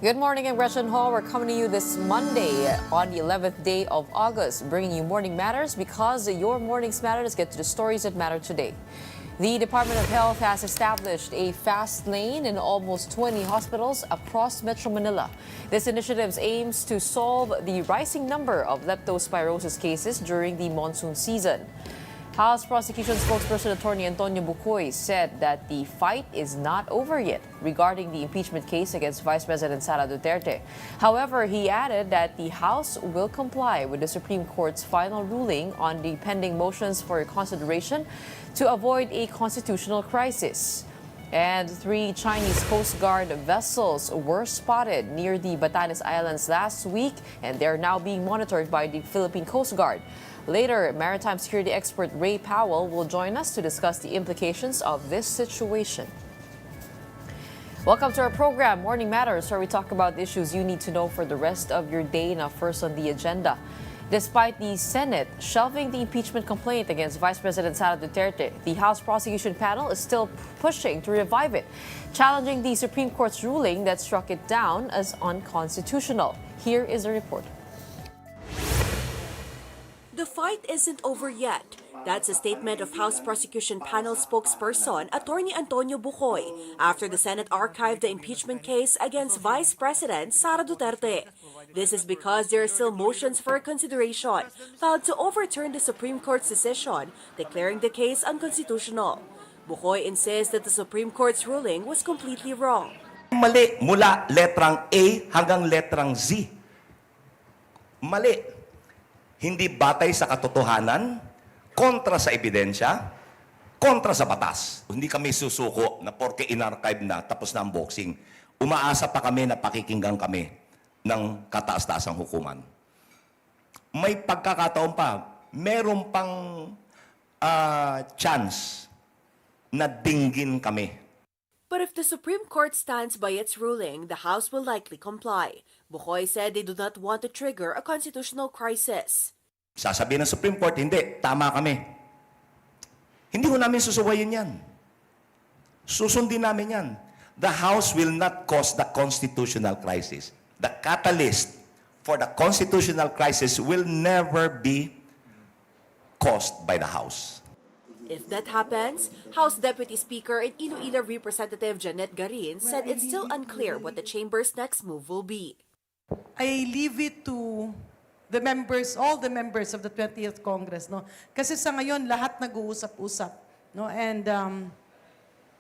Good morning, I'm Gretchen Hall. We're coming to you this Monday on the 11th day of August, bringing you Morning Matters because your mornings matter. Let's get to the stories that matter today. The Department of Health has established a fast lane in almost 20 hospitals across Metro Manila. This initiative aims to solve the rising number of leptospirosis cases during the monsoon season. House Prosecution spokesperson Attorney Antonio Bucoy said that the fight is not over yet regarding the impeachment case against Vice President Sara Duterte. However, he added that the House will comply with the Supreme Court's final ruling on the pending motions for consideration to avoid a constitutional crisis. And 3 Chinese Coast Guard vessels were spotted near the Batanes Islands last week, and they're now being monitored by the Philippine Coast Guard. Later, maritime security expert Ray Powell will join us to discuss the implications of this situation. Welcome to our program, Morning Matters, where we talk about issues you need to know for the rest of your day. Now, first on the agenda. Despite the Senate shelving the impeachment complaint against Vice President Sara Duterte, the House Prosecution Panel is still pushing to revive it, challenging the Supreme Court's ruling that struck it down as unconstitutional. Here is a report. The fight isn't over yet. That's a statement of House Prosecution Panel spokesperson Attorney Antonio Bucoy after the Senate archived the impeachment case against Vice President Sara Duterte. This is because there are still motions for consideration filed to overturn the Supreme Court's decision declaring the case unconstitutional. Bucoy insists that the Supreme Court's ruling was completely wrong. Mali mula letrang A hanggang letrang Z. Mali. Hindi batay sa katotohanan, kontra sa ebidensya, kontra sa batas. Hindi kami susuko na porke in-archive na tapos na ang boxing. Umaasa pa kami na pakikinggan kami ng kataas-taasang hukuman. May pagkakataon pa, meron pang chance na dinggin kami. But if the Supreme Court stands by its ruling, the House will likely comply. Bucoy said they do not want to trigger a constitutional crisis. Sasabihin ng Supreme Court, hindi, tama kami. Hindi ko namin susuwayin yan. Susundin namin yan. The House will not cause the constitutional crisis. The catalyst for the constitutional crisis will never be caused by the House. If that happens, House Deputy Speaker and Iloilo Representative Janet Garin said it's still unclear what the chamber's next move will be. I leave it to the members, all the members of the 20th Congress, no? Kasi sa ngayon lahat nag-uusap-usap, no? And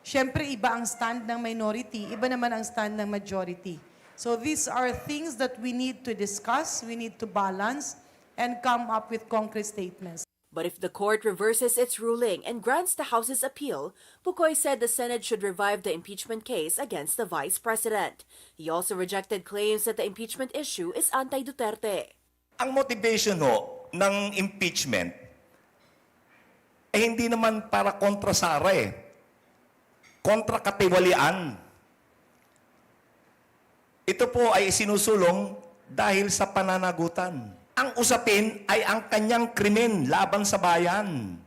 syempre iba ang stand ng minority, iba naman ang stand ng majority. So these are things that we need to discuss, we need to balance and come up with concrete statements. But if the court reverses its ruling and grants the House's appeal, Bucoy said the Senate should revive the impeachment case against the Vice President. He also rejected claims that the impeachment issue is anti-Duterte. Ang motivation ng impeachment ay hindi naman para kontra Sara kontra katiwalian. Ito po ay sinusulong dahil sa pananagutan. Ang usapin ay ang kanyang krimen laban sa bayan.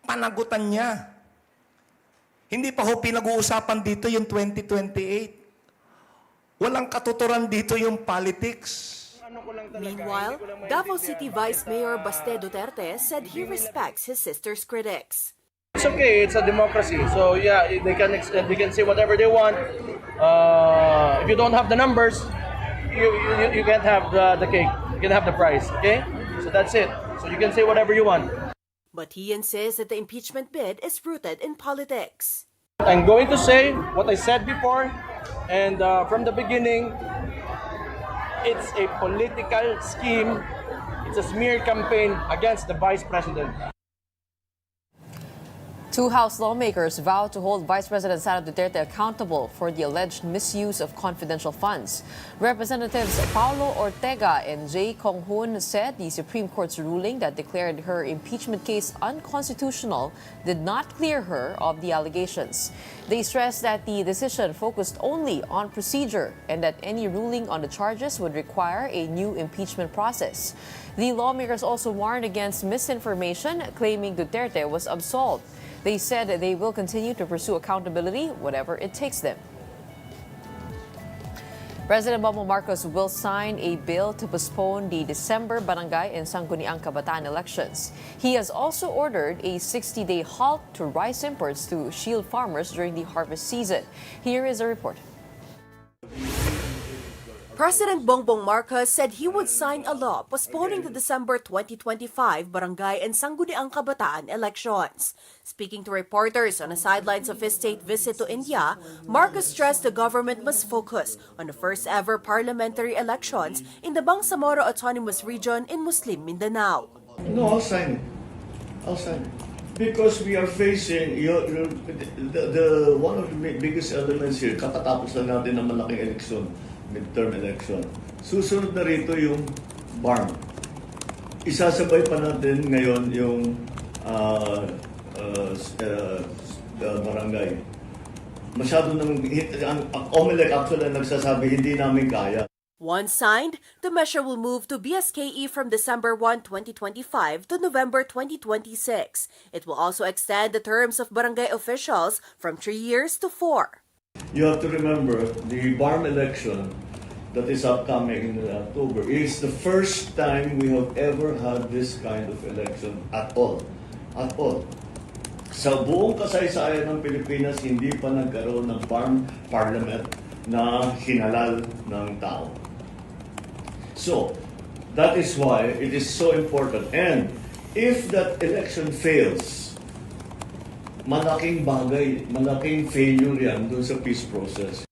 Panagutan niya. Hindi pa ho pinag-uusapan dito yung 2028. Walang katuturan dito yung politics. Meanwhile, Davao City Vice Mayor Baste Duterte said he respects his sister's critics. It's okay. It's a democracy. So yeah, they can say whatever they want. If you don't have the numbers, you can't have the cake. You can have the prize. Okay? So that's it. So you can say whatever you want. But he insists that the impeachment bid is rooted in politics. I'm going to say what I said before, and from the beginning, it's a political scheme. It's a smear campaign against the Vice President. 2 House lawmakers vowed to hold Vice President Sara Duterte accountable for the alleged misuse of confidential funds. Representatives Paulo Ortega and Jay Kong-hoon said the Supreme Court's ruling that declared her impeachment case unconstitutional did not clear her of the allegations. They stressed that the decision focused only on procedure and that any ruling on the charges would require a new impeachment process. The lawmakers also warned against misinformation, claiming Duterte was absolved. They said they will continue to pursue accountability, whatever it takes them. President Bongbong Marcos will sign a bill to postpone the December barangay and Sangguniang Kabataan elections. He has also ordered a 60-day halt to rice imports to shield farmers during the harvest season. Here is a report. President Bongbong Marcos said he would sign a law postponing the December 2025 barangay and Sangguniang Kabataan elections. Speaking to reporters on the sidelines of his state visit to India, Marcos stressed the government must focus on the first-ever parliamentary elections in the Bangsamoro Autonomous Region in Muslim Mindanao. No, I'll sign it. I'll sign it. Because we are facing the one of the biggest elements here, kakatapos lang natin ng malaking eleksyon, midterm election. Susunod na rito yung BARM. Isasabay pa natin ngayon yung barangay. Masyado nang, ang OMELEC actually nagsasabi, hindi namin kaya. Once signed, the measure will move to BSKE from December 1, 2025 to November 2026. It will also extend the terms of barangay officials from 3 years to 4. You have to remember, the BARM election that is upcoming in October is the first time we have ever had this kind of election at all. At all. Sa buong kasaysayan ng Pilipinas, hindi pa nagkaroon ng BARM parliament na hinalal ng tao. So, that is why it is so important. And if that election fails, malaking bagay, malaking failure yan dun sa peace process.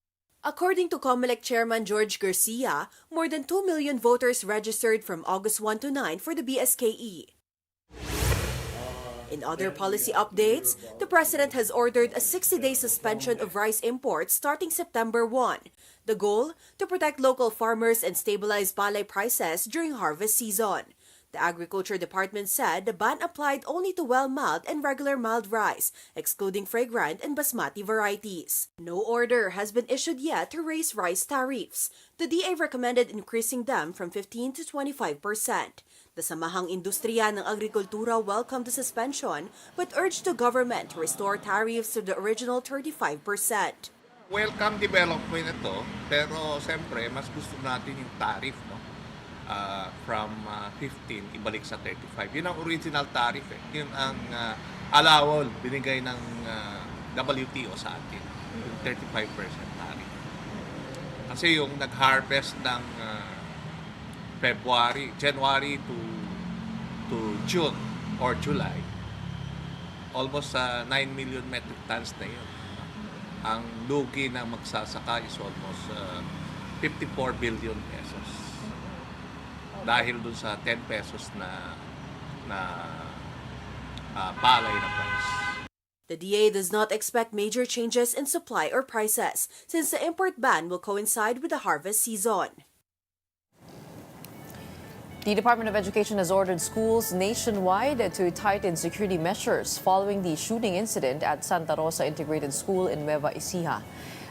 According to COMELEC Chairman George Garcia, more than 2 million voters registered from August 1 to 9 for the BSKE. In other policy updates, the President has ordered a 60-day suspension of rice imports starting September 1. The goal, to protect local farmers and stabilize palay prices during harvest season. The Agriculture Department said the ban applied only to well-milled and regular milled rice, excluding fragrant and basmati varieties. No order has been issued yet to raise rice tariffs. The DA recommended increasing them from 15 to 25%. The Samahang Industriya ng Agrikultura welcomed the suspension but urged the government to restore tariffs to the original 35%. Welcome development ito, pero siyempre mas gusto natin yung tariff, no? From 15 ibalik sa 35. Yun ang original tariff eh. Yun ang allowal binigay ng WTO sa atin. Yung 35% tariff. Kasi yung nag-harvest ng January to June or July, almost 9 million metric tons na yun. Ang lugi ng magsasaka is almost 54 billion pesos. Dahil dun sa 10 pesos na palay na price. The DA does not expect major changes in supply or prices since the import ban will coincide with the harvest season. The Department of Education has ordered schools nationwide to tighten security measures following the shooting incident at Santa Rosa Integrated School in Nueva Ecija.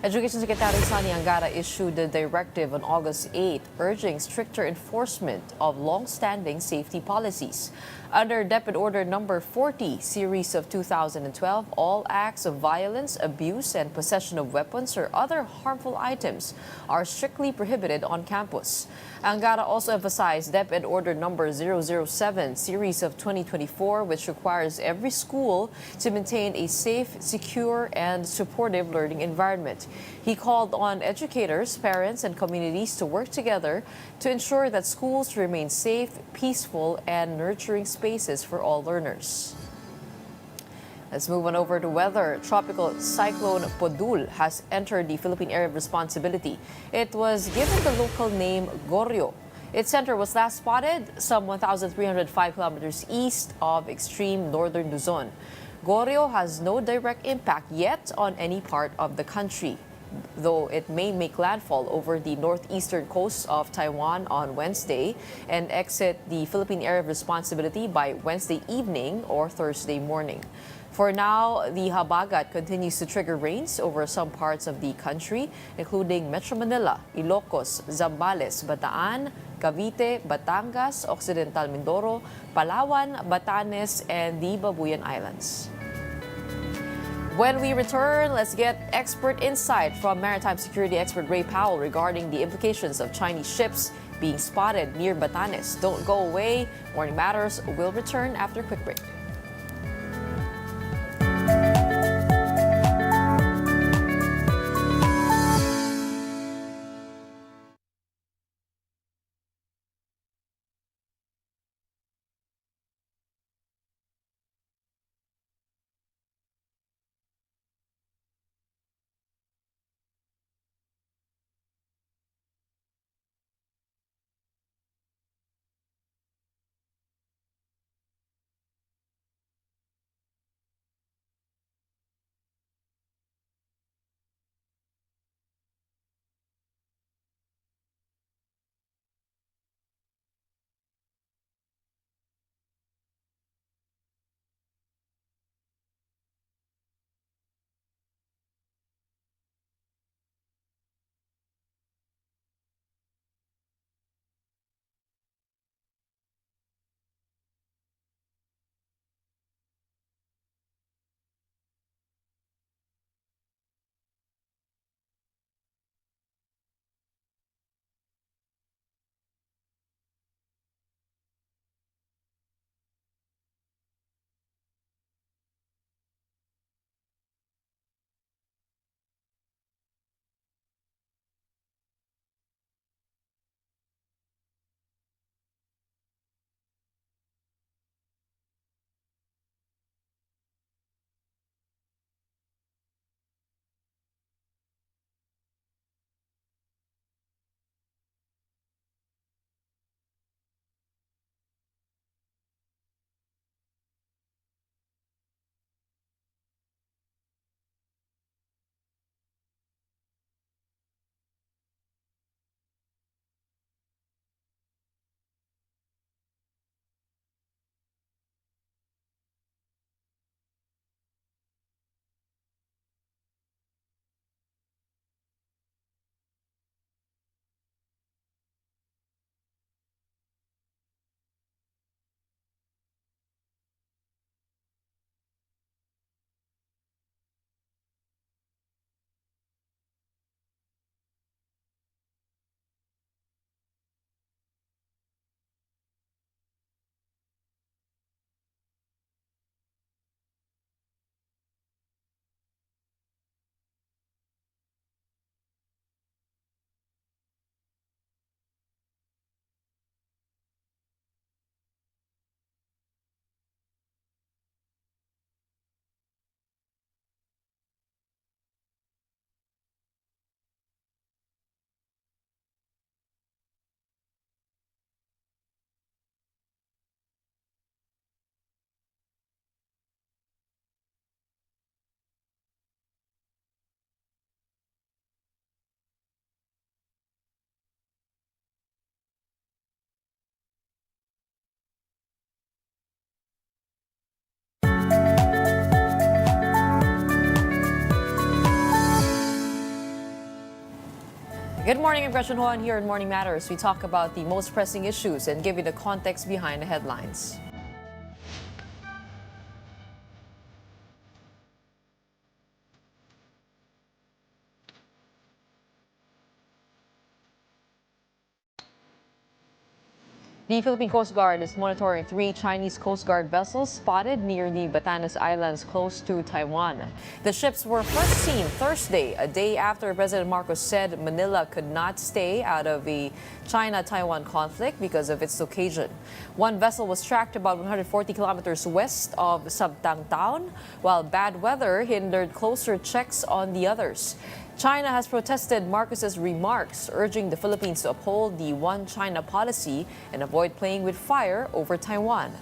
Education Secretary Sani Angara issued a directive on August 8 urging stricter enforcement of long-standing safety policies. Under DepEd Order Number 40, Series of 2012, all acts of violence, abuse, and possession of weapons or other harmful items are strictly prohibited on campus. Angara also emphasized DepEd Order Number 007, Series of 2024, which requires every school to maintain a safe, secure, and supportive learning environment. He called on educators, parents, and communities to work together to ensure that schools remain safe, peaceful, and nurturing spaces for all learners. Let's move on over to weather. Tropical cyclone Podul has entered the Philippine area of responsibility. It was given the local name Goryo. Its center was last spotted some 1,305 kilometers east of extreme northern Luzon. Goryo has no direct impact yet on any part of the country, though it may make landfall over the northeastern coast of Taiwan on Wednesday and exit the Philippine area of responsibility by Wednesday evening or Thursday morning. For now, the habagat continues to trigger rains over some parts of the country, including Metro Manila, Ilocos, Zambales, Bataan, Cavite, Batangas, Occidental Mindoro, Palawan, Batanes, and the Babuyan Islands. When we return, let's get expert insight from maritime security expert Ray Powell regarding the implications of Chinese ships being spotted near Batanes. Don't go away. Morning Matters will return after a quick break. Good morning, I'm Gretchen Juan here in Morning Matters. We talk about the most pressing issues and give you the context behind the headlines. The Philippine Coast Guard is monitoring 3 Chinese Coast Guard vessels spotted near the Batanes Islands close to Taiwan. The ships were first seen Thursday, a day after President Marcos said Manila could not stay out of the China-Taiwan conflict because of its location. One vessel was tracked about 140 kilometers west of Sabtang town, while bad weather hindered closer checks on the others. China has protested Marcos's remarks, urging the Philippines to uphold the One China policy and avoid playing with fire over Taiwan.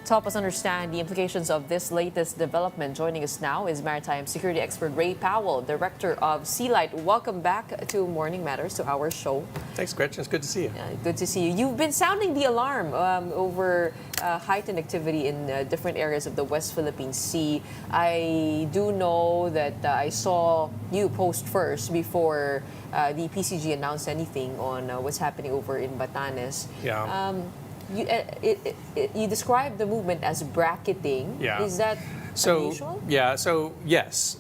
To help us understand the implications of this latest development, joining us now is maritime security expert Ray Powell, director of Sea Light. Welcome back to Morning Matters, to our show. Thanks, Gretchen. It's good to see you. Good to see you. You've been sounding the alarm over heightened activity in different areas of the West Philippine Sea. I do know that I saw you post first before the PCG announced anything on what's happening over in Batanes. Yeah. You described the movement as bracketing. Yeah. Is that unusual? Yeah, so yes.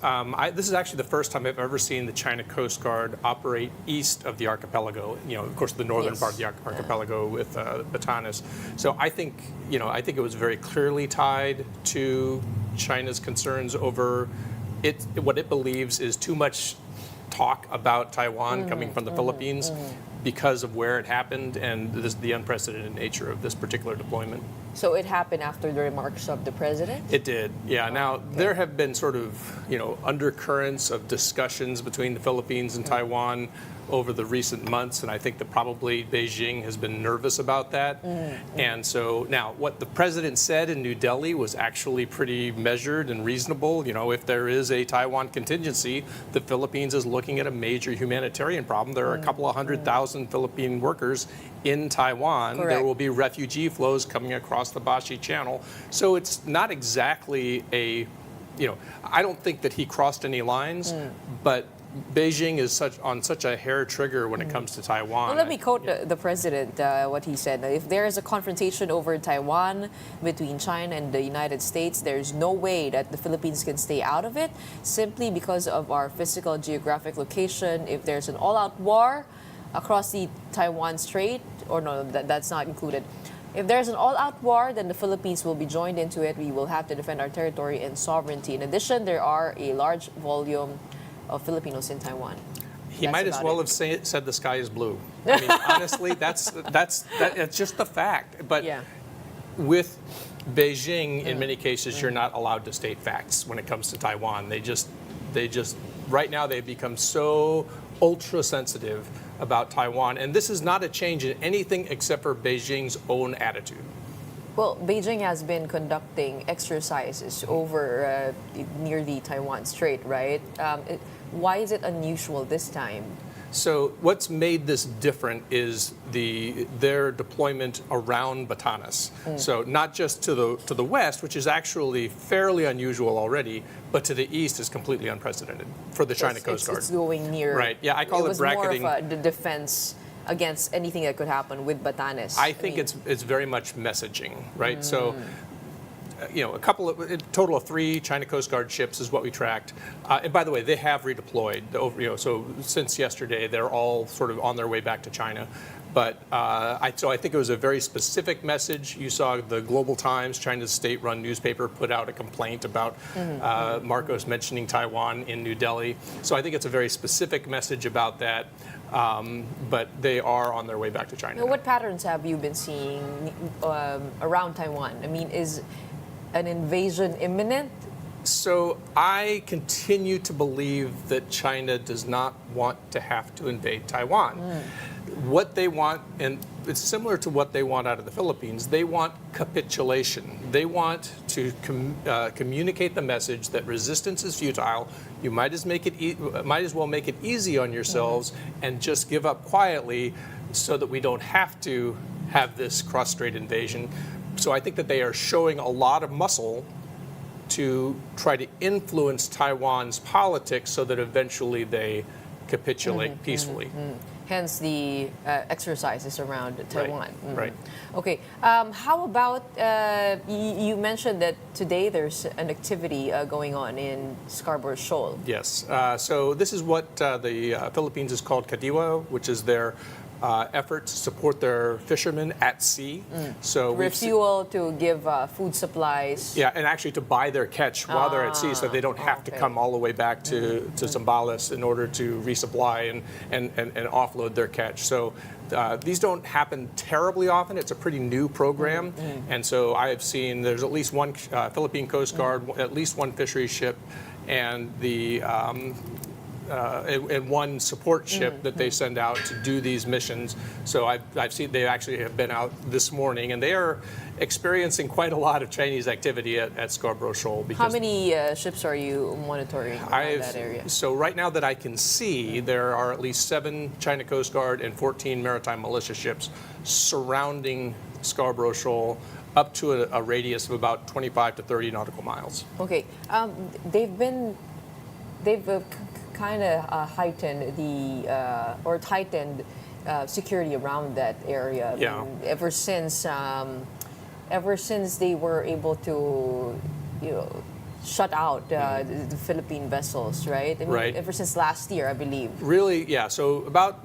This is actually the first time I've ever seen the China Coast Guard operate east of the archipelago, of course, the northern Yes. part of the archipelago with Batanes. So I think it was very clearly tied to China's concerns over what it believes is too much talk about Taiwan coming from the Philippines because of where it happened and the unprecedented nature of this particular deployment. So it happened after the remarks of the president? It did, yeah. Now, there have been sort of, undercurrents of discussions between the Philippines and Taiwan over the recent months, and I think that probably Beijing has been nervous about that. And so now, what the president said in New Delhi was actually pretty measured and reasonable. If there is a Taiwan contingency, the Philippines is looking at a major humanitarian problem. There are a couple of 100,000 Philippine workers in Taiwan. Correct. There will be refugee flows coming across the Bashi Channel. So it's not exactly I don't think that he crossed any lines, but Beijing is on such a hair trigger when it comes to Taiwan. Well, let me quote the president, what he said. If there is a confrontation over Taiwan between China and the United States, there's no way that the Philippines can stay out of it simply because of our physical geographic location. If there's an all-out war across the Taiwan Strait, or no, that's not included. If there's an all-out war, then the Philippines will be joined into it. We will have to defend our territory and sovereignty. In addition, there are a large volume of Filipinos in Taiwan. He That's might as about well it. have said the sky is blue. I mean, honestly, that's it's just the fact. But Yeah. with Beijing, in many cases, you're not allowed to state facts when it comes to Taiwan. They just right now they've become so ultra sensitive about Taiwan, and this is not a change in anything except for Beijing's own attitude. Well, Beijing has been conducting exercises over near the Taiwan Strait, right? Why is it unusual this time? So what's made this different is their deployment around Batanes. So not just to the west, which is actually fairly unusual already, but to the east is completely unprecedented for the China Coast Guard. It's going near. Right. Yeah, I call it bracketing. More of the defense against anything that could happen with Batanes. I think it's very much messaging, right? So. A total of 3 China Coast Guard ships is what we tracked. And by the way, they have redeployed. So since yesterday, they're all sort of on their way back to China. But I think it was a very specific message. You saw the Global Times, China's state-run newspaper, put out a complaint about Marcos mentioning Taiwan in New Delhi. So I think it's a very specific message about that. But they are on their way back to China. Now, what patterns have you been seeing around Taiwan? I mean, is an invasion imminent? So I continue to believe that China does not want to have to invade Taiwan. What they want, and it's similar to what they want out of the Philippines, they want capitulation. They want to communicate the message that resistance is futile. You might as well make it easy on yourselves and just give up quietly so that we don't have to have this cross-strait invasion. So I think that they are showing a lot of muscle to try to influence Taiwan's politics so that eventually they capitulate peacefully. Hence the exercises around Taiwan. Right. Okay. How about, you mentioned that today there's an activity going on in Scarborough Shoal. Yes. So this is what the Philippines is called Kadiwa, which is their effort to support their fishermen at sea. So Refuel to give food supplies. yeah, and actually to buy their catch while they're at sea, so they don't have to come all the way back to Zambales in order to resupply and offload their catch. So these don't happen terribly often. It's a pretty new program, and so I have seen there's at least one Philippine Coast Guard, at least one fisheries ship, and and one support ship that they send out to do these missions. So I've seen they actually have been out this morning, and they are experiencing quite a lot of Chinese activity at Scarborough Shoal. How many ships are you monitoring around that area? So right now that I can see, there are at least 7 China Coast Guard and 14 Maritime militia ships surrounding Scarborough Shoal, up to a radius of about 25 to 30 nautical miles. Okay. They've kind of heightened tightened security around that area. Yeah. I mean, ever since they were able to, shut out the Philippine vessels, right? I mean, Right. ever since last year, I believe. Really, yeah. So about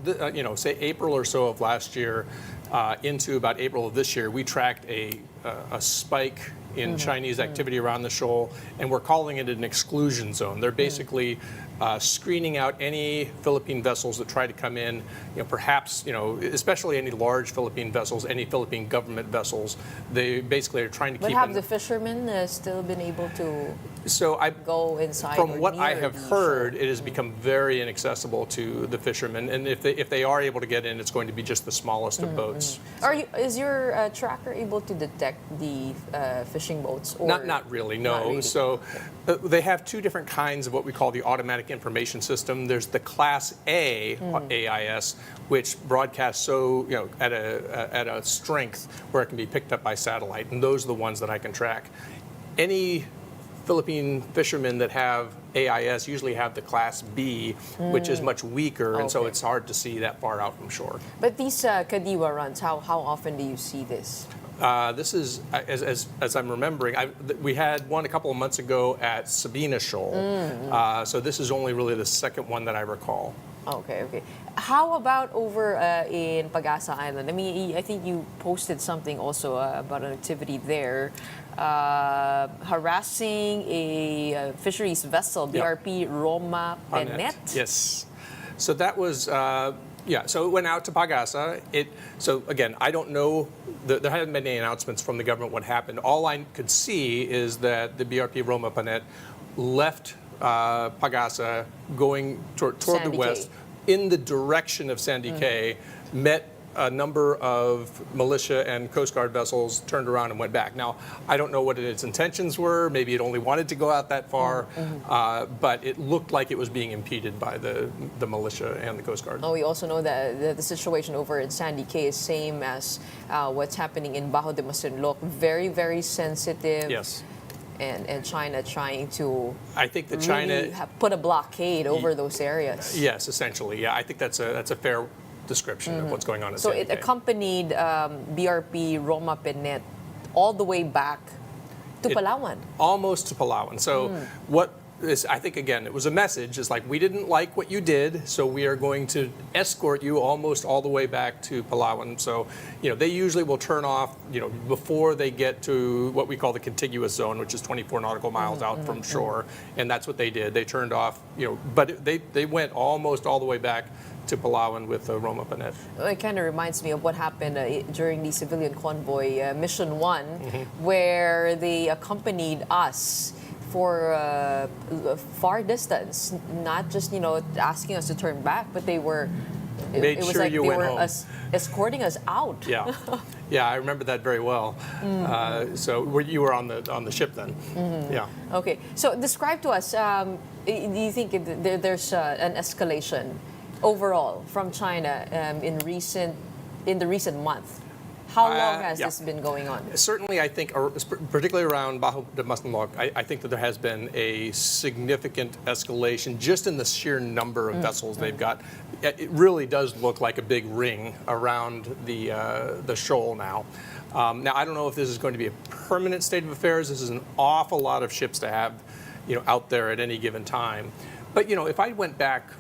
say April or so of last year into about April of this year, we tracked a spike in Chinese activity around the shoal, and we're calling it an exclusion zone. They're basically screening out any Philippine vessels that try to come in, perhaps, especially any large Philippine vessels, any Philippine government vessels. They basically are trying to But keep have in- the fishermen still been able to So I go inside? From or what I near have the heard, shoal? it has become very inaccessible to the fishermen, and if they are able to get in, it's going to be just the smallest of boats. Is your tracker able to detect the fishing boats? Or Not really, no. Not really. So they have two different kinds of what we call the automatic information system. There's the Class A AIS, which broadcasts at a strength where it can be picked up by satellite, and those are the ones that I can track. Any Philippine fishermen that have AIS usually have the Class B, which is much weaker, and so Okay. it's hard to see that far out from shore. But these Kadiwa runs, how often do you see this? This is, as I'm remembering, we had one a couple of months ago at Sabina Shoal, so this is only really the second one that I recall. Okay. How about over in Pag-asa Island? I mean, I think you posted something also about an activity there, harassing a fisheries vessel, BRP Roma Penet. Yes. So that was, so it went out to Pag-asa. So again, I don't know, there haven't been any announcements from the government what happened. All I could see is that the BRP Roma Penet left Pag-asa going toward the Sandy west Cay. in the direction of Sandy Cay, met a number of militia and Coast Guard vessels, turned around and went back. Now, I don't know what its intentions were. Maybe it only wanted to go out that far, but it looked like it was being impeded by the militia and the Coast Guard. We also know that the situation over in Sandy Cay is same as what's happening in Bajo de Masinloc. Very, very sensitive. Yes. And China trying to I think that really China put a blockade over those areas. Yes, essentially. Yeah, I think that's a fair description of what's going on in So Sandy it Cay. accompanied BRP Roma Penet all the way back to Palawan. Almost to Palawan. So what is, I think, again, it was a message. It's like, we didn't like what you did, so we are going to escort you almost all the way back to Palawan. So, they usually will turn off, before they get to what we call the contiguous zone, which is 24 nautical miles out from shore. And that's what they did. They turned off, but they went almost all the way back to Palawan with Roma Penet. It kind of reminds me of what happened during the civilian convoy Mission 1, where they accompanied us for a far distance, not just asking us to turn back, but they were Made it was sure like you they went were home. escorting us out. Yeah, yeah, I remember that very well. So you were on the ship then? Yeah. Okay, so describe to us. Do you think there's an escalation overall from China in the recent month? How long has this been going on? Certainly, I think, particularly around Bajo de Masinloc, I think that there has been a significant escalation just in the sheer number of vessels they've got. It really does look like a big ring around the shoal now. Now, I don't know if this is going to be a permanent state of affairs. This is an awful lot of ships to have, out there at any given time. But, if I went back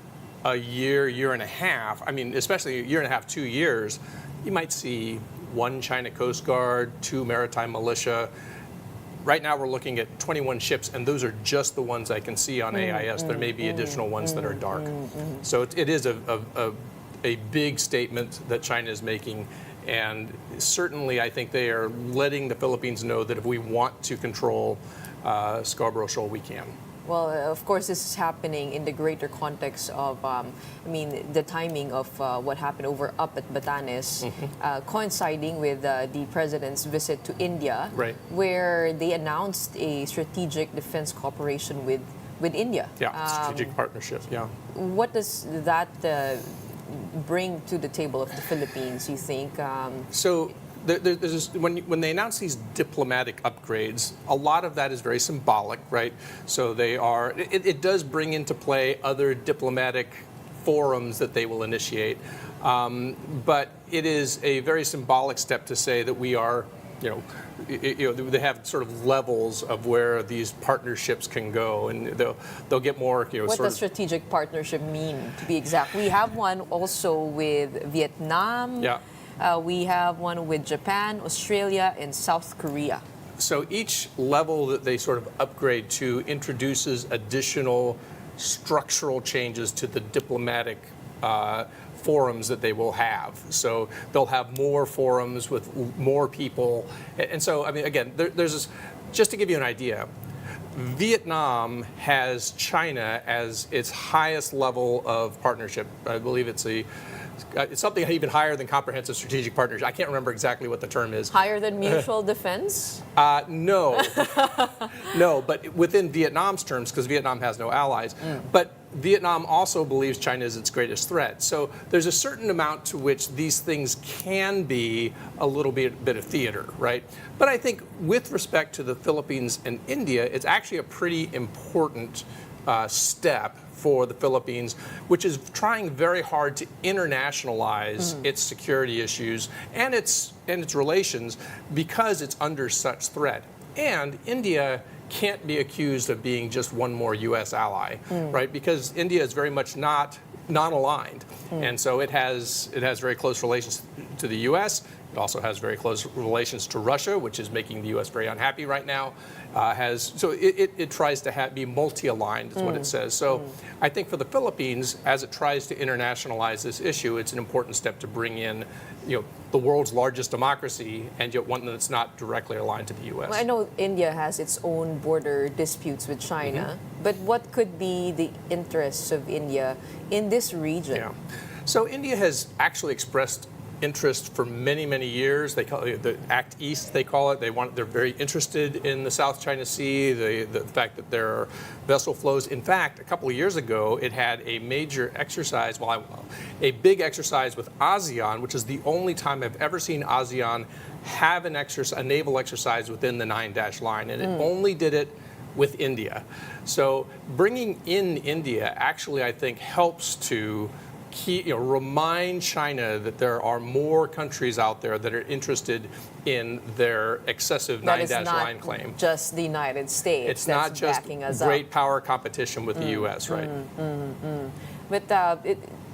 a year and a half, I mean, especially a year and a half, 2 years, you might see one China Coast Guard, 2 Maritime militia. Right now we're looking at 21 ships, and those are just the ones I can see on AIS. There may be additional ones that are dark. So it is a big statement that China is making, and certainly I think they are letting the Philippines know that if we want to control Scarborough Shoal, we can. Well, of course, this is happening in the greater context of, the timing of what happened up at Batanes, coinciding with the president's visit to India, Right. where they announced a strategic defense cooperation with India. Yeah, strategic partnership, yeah. What does that bring to the table of the Philippines, you think? So there's when they announce these diplomatic upgrades, a lot of that is very symbolic, right? So it does bring into play other diplomatic forums that they will initiate, but it is a very symbolic step to say that we are they have sort of levels of where these partnerships can go, and they'll get more. What does strategic partnership mean, to be exact? We have one also with Vietnam. Yeah. We have one with Japan, Australia, and South Korea. So each level that they sort of upgrade to introduces additional structural changes to the diplomatic forums that they will have. So they'll have more forums with more people. And so, I mean, again, there's this, just to give you an idea, Vietnam has China as its highest level of partnership. I believe it's something even higher than comprehensive strategic partnership. I can't remember exactly what the term is. Higher than mutual defense? No. No, but within Vietnam's terms, because Vietnam has no allies. But Vietnam also believes China is its greatest threat. So there's a certain amount to which these things can be a little bit of theater, right? But I think with respect to the Philippines and India, it's actually a pretty important step for the Philippines, which is trying very hard to internationalize its security issues and its relations because it's under such threat. And India can't be accused of being just one more U.S. ally, right? Because India is very much not non-aligned, and so it has very close relations to the U.S. It also has very close relations to Russia, which is making the U.S. very unhappy right now. It tries to be multi-aligned, is what it says. So I think for the Philippines, as it tries to internationalize this issue, it's an important step to bring in, the world's largest democracy, and yet one that's not directly aligned to the U.S. Well, I know India has its own border disputes with China, but what could be the interests of India in this region? Yeah. So India has actually expressed interest for many, many years. They call it the Act East, they call it. They're very interested in the South China Sea, the fact that there are vessel flows. In fact, a couple of years ago, it had a major exercise, a big exercise with ASEAN, which is the only time I've ever seen ASEAN have a naval exercise within the 9-dash line, and it only did it with India. So bringing in India actually, I think, helps to remind China that there are more countries out there that are interested in their excessive 9-dash line claim. Just the United States. It's not just great power competition with the U.S., right? But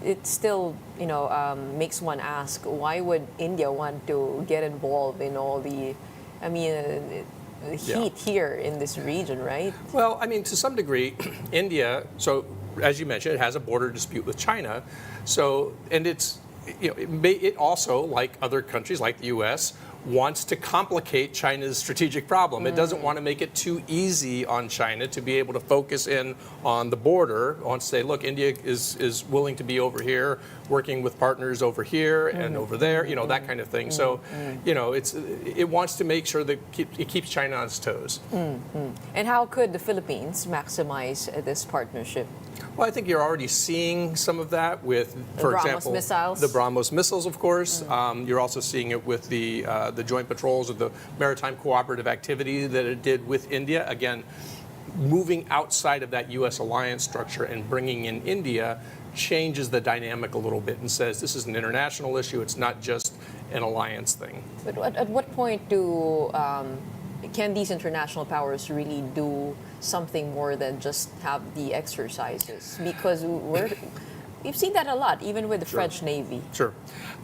it still, makes one ask, why would India want to get involved in all the, heat here in this region, right? Well, to some degree, India, so as you mentioned, it has a border dispute with China. So, and it also, like other countries like the U.S., wants to complicate China's strategic problem. It doesn't want to make it too easy on China to be able to focus in on the border. It wants to say, look, India is willing to be over here, working with partners over here and over there, that kind of thing. So, it wants to make sure that it keeps China on its toes. And how could the Philippines maximize this partnership? Well, I think you're already seeing some of that with, for example, the BrahMos missiles, of course. You're also seeing it with the joint patrols of the Maritime cooperative activity that it did with India. Again, moving outside of that U.S. alliance structure and bringing in India changes the dynamic a little bit and says this is an international issue. It's not just an alliance thing. But at what point can these international powers really do something more than just have the exercises? Because we've seen that a lot, even with the French Navy. Sure.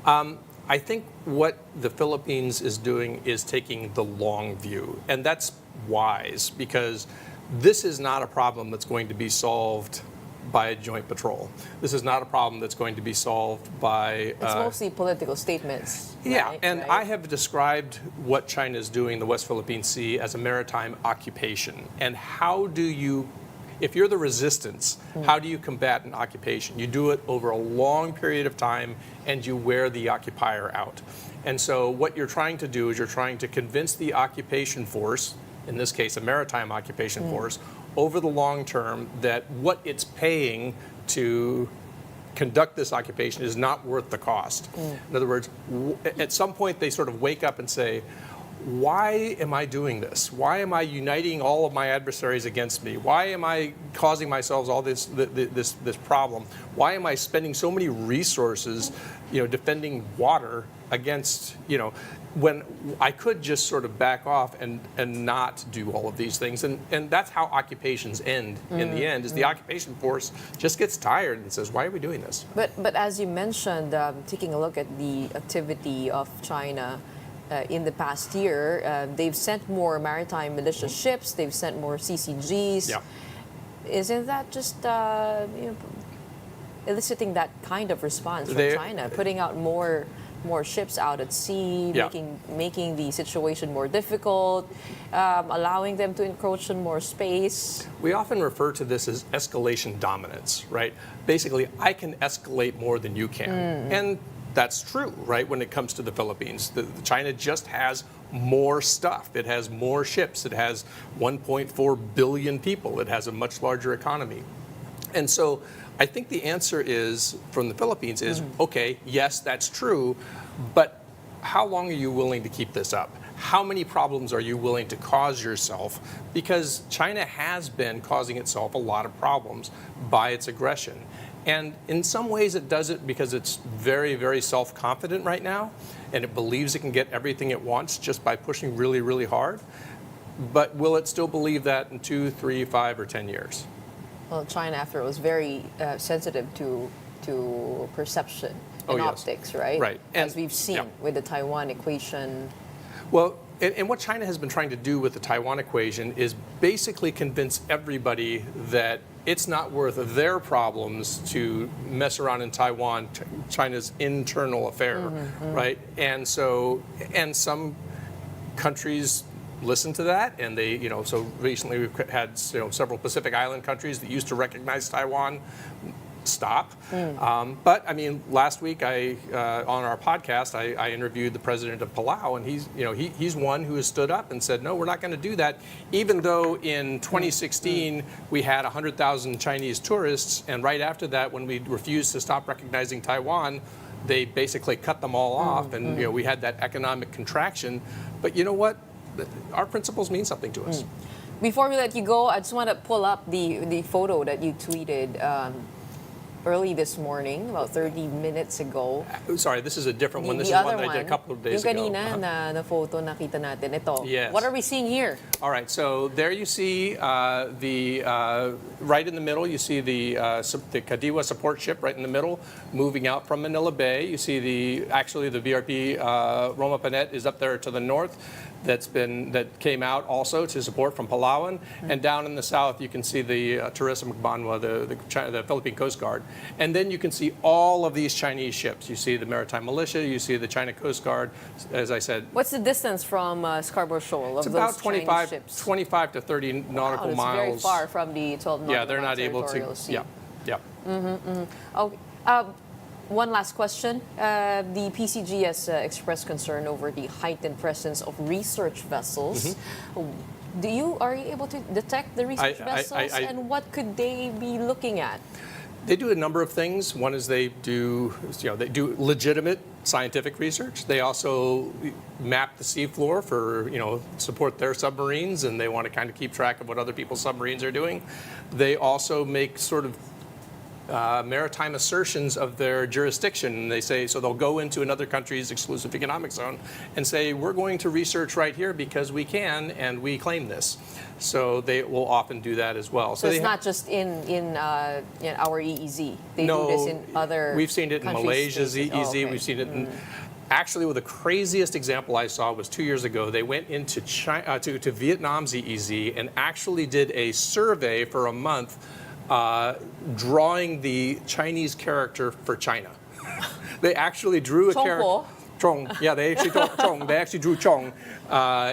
I think what the Philippines is doing is taking the long view, and that's wise because this is not a problem that's going to be solved by a joint patrol. This is not a problem that's going to be solved by... It's mostly political statements. Yeah, right? and I have described what China is doing in the West Philippine Sea as a maritime occupation. And how do you, if you're the resistance, how do you combat an occupation? You do it over a long period of time and you wear the occupier out. And so what you're trying to do is you're trying to convince the occupation force, in this case a maritime occupation force, over the long term that what it's paying to conduct this occupation is not worth the cost. In other words, at some point they sort of wake up and say, why am I doing this? Why am I uniting all of my adversaries against me? Why am I causing myself all this problem? Why am I spending so many resources, defending water against, when I could just sort of back off and not do all of these things. And that's how occupations end in the end, is the occupation force just gets tired and says, why are we doing this? But as you mentioned, taking a look at the activity of China in the past year, they've sent more maritime militia ships, they've sent more CCGs. Yeah. Isn't that just eliciting that kind of response from China, putting out more ships out at sea, Yeah. making the situation more difficult, allowing them to encroach on more space? We often refer to this as escalation dominance, right? Basically, I can escalate more than you can. And that's true, right, when it comes to the Philippines. China just has more stuff. It has more ships. It has 1.4 billion people. It has a much larger economy. And so I think the answer is, from the Philippines, is, okay, yes, that's true, but how long are you willing to keep this up? How many problems are you willing to cause yourself? Because China has been causing itself a lot of problems by its aggression. And in some ways it does it because it's very, very self-confident right now, and it believes it can get everything it wants just by pushing really, really hard. But will it still believe that in 2, 3, 5, or 10 years? Well, China, after all, was very sensitive to perception and yes. optics, right? Right. As And- we've seen with the Taiwan equation. Well, and what China has been trying to do with the Taiwan equation is basically convince everybody that it's not worth their problems to mess around in Taiwan, China's internal affair, right? And so, and some countries listen to that, and they, so recently we've had several Pacific Island countries that used to recognize Taiwan stop. But I mean, last week on our podcast, I interviewed the president of Palau, and he's one who has stood up and said, no, we're not going to do that, even though in 2016 we had 100,000 Chinese tourists, and right after that, when we refused to stop recognizing Taiwan, they basically cut them all off, and we had that economic contraction. But you know what? Our principles mean something to us. Before we let you go, I just want to pull up the photo that you tweeted early this morning, about 30 minutes ago. Sorry, this is a different one. This The is other one that I did a couple of days yung ago. kanina na photo nakita natin. Ito. Yes. What are we seeing here? All right, so there you see right in the middle, you see the Kadiwa support ship right in the middle, moving out from Manila Bay. You see actually the VRP Roma Panet is up there to the north. That came out also to support from Palawan, and down in the south you can see the Teresa Magbanwa, the Philippine Coast Guard, and then you can see all of these Chinese ships. You see the Maritime Militia, you see the China Coast Guard. As I said, What's the distance from Scarborough Shoal of it's about those Chinese ships? 25 to 30 nautical It's miles. very far from the 12 nautical Yeah, they're not able to. territorial sea. Yeah. Okay. One last question. The PCG has expressed concern over the heightened presence of research vessels. Are you able to detect the research vessels, and what could they be looking at? They do a number of things. One is they do legitimate scientific research. They also map the seafloor for, support their submarines, and they want to kind of keep track of what other people's submarines are doing. They also make sort of maritime assertions of their jurisdiction. And they say, so they'll go into another country's exclusive economic zone and say, we're going to research right here because we can, and we claim this. So they will often do that as well. So it's not just in our EEZ. They do this in other We've seen it in Malaysia's EEZ. okay. We've seen it in... Actually, well, the craziest example I saw was 2 years ago. They went into to Vietnam's EEZ and actually did a survey for a month drawing the Chinese character for China. They actually drew a character. Chong. Yeah, they actually drew Chong. They actually drew Chong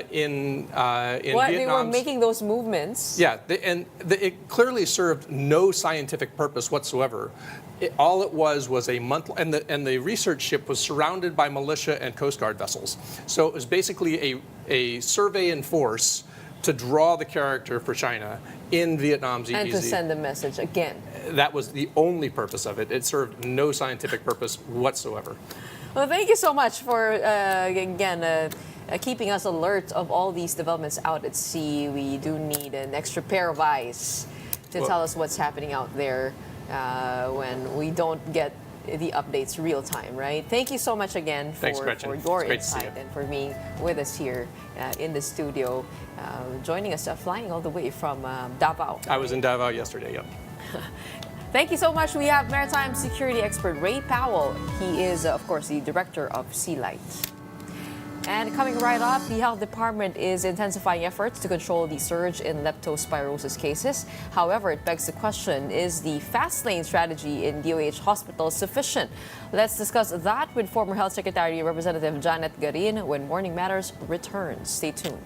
in Vietnam. They were making those movements. Yeah, it clearly served no scientific purpose whatsoever. All it was a month, and the research ship was surrounded by militia and Coast Guard vessels. So it was basically a survey in force to draw the character for China in Vietnam's EEZ. And to send a message again. That was the only purpose of it. It served no scientific purpose whatsoever. Well, thank you so much for, again, keeping us alert of all these developments out at sea. We do need an extra pair of eyes to tell us what's happening out there when we don't get the updates real time, right? Thank you so much again for your insight and for being with us here in the studio, joining us, flying all the way from Davao. I was in Davao yesterday, yep. Thank you so much. We have maritime security expert Ray Powell. He is, of course, the director of Sea Light. And coming right up, the health department is intensifying efforts to control the surge in leptospirosis cases. However, it begs the question, is the fast lane strategy in DOH hospitals sufficient? Let's discuss that with former Health Secretary Representative Janet Garin when Morning Matters returns. Stay tuned.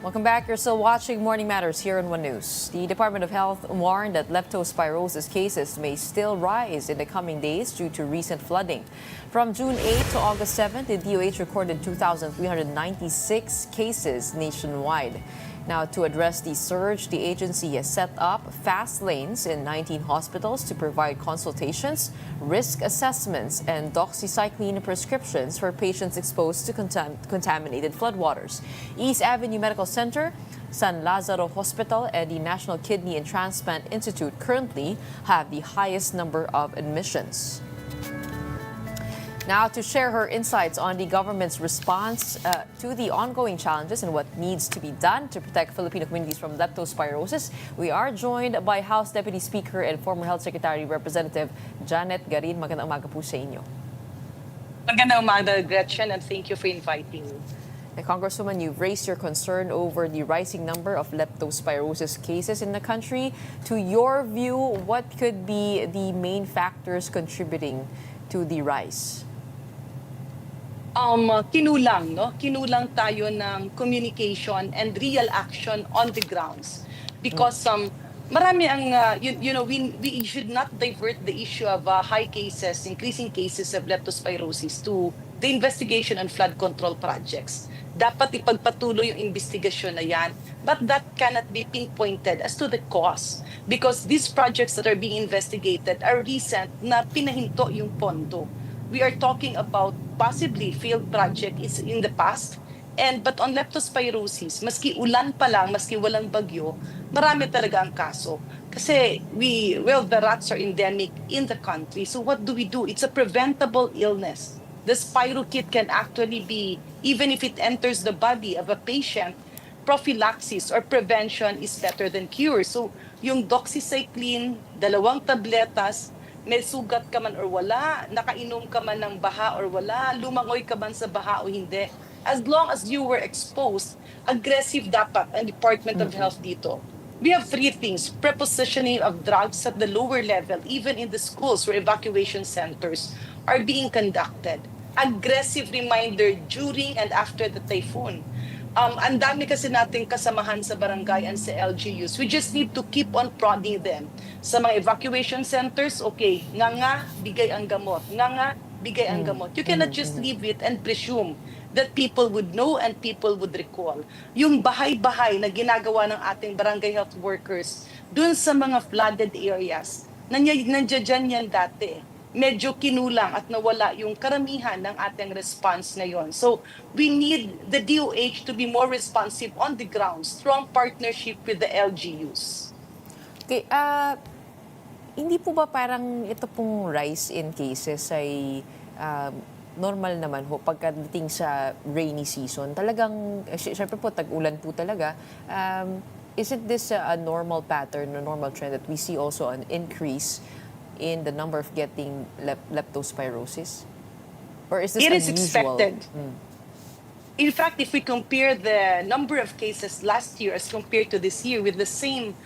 Welcome back. You're still watching Morning Matters here on One News. The Department of Health warned that leptospirosis cases may still rise in the coming days due to recent flooding. From June 8 to August 7, the DOH recorded 2,396 cases nationwide. Now, to address the surge, the agency has set up fast lanes in 19 hospitals to provide consultations, risk assessments, and doxycycline prescriptions for patients exposed to contaminated floodwaters. East Avenue Medical Center, San Lazaro Hospital, and the National Kidney and Transplant Institute currently have the highest number of admissions. Now, to share her insights on the government's response to the ongoing challenges and what needs to be done to protect Filipino communities from leptospirosis, we are joined by House Deputy Speaker and former Health Secretary Representative Janet Garin. Magandang umaga po sa inyo. Magandang umaga, Gretchen, and thank you for inviting me. Congresswoman, you've raised your concern over the rising number of leptospirosis cases in the country. To your view, what could be the main factors contributing to the rise? Kinulang, no? Kinulang tayo ng communication and real action on the grounds. Because marami ang, we should not divert the issue of high cases, increasing cases of leptospirosis to the investigation and flood control projects. Dapat ipagpatuloy yung investigasyon na yan, but that cannot be pinpointed as to the cause. Because these projects that are being investigated are recent na pinahinto yung pondo. We are talking about possibly failed project is in the past. But on leptospirosis, maski ulan pa lang, maski walang bagyo, marami talaga ang kaso. Kasi the rats are endemic in the country. So what do? It's a preventable illness. The spirochete can actually be, even if it enters the body of a patient, prophylaxis or prevention is better than cure. So yung doxycycline, 2 tabletas, may sugat ka man or wala, nakainom ka man ng baha or wala, lumangoy ka man sa baha o hindi. As long as you were exposed, aggressive dapat ang Department of Health dito. We have 3 things: prepositioning of drugs at the lower level, even in the schools where evacuation centers are being conducted. Aggressive reminder during and after the typhoon. Ang dami kasi nating kasamahan sa barangay and sa LGUs. We just need to keep on prodding them. Sa mga evacuation centers, okay, nga, bigay ang gamot. Nga, bigay ang gamot. You cannot just leave it and presume that people would know and people would recall. Yung bahay-bahay na ginagawa ng ating barangay health workers dun sa mga flooded areas, Nandiyan yan dati. Medyo kinulang at nawala yung karamihan ng ating response ngayon. So we need the DOH to be more responsive on the ground, strong partnership with the LGUs. Okay, hindi po ba parang ito pong rise in cases ay normal naman ho pagdating sa rainy season? Talagang, syempre po, tag-ulan po talaga. Isn't this a normal pattern, a normal trend that we see also an increase in the number of getting leptospirosis? Or is this It is unusual? expected. In fact, if we compare the number of cases last year as compared to this year with the same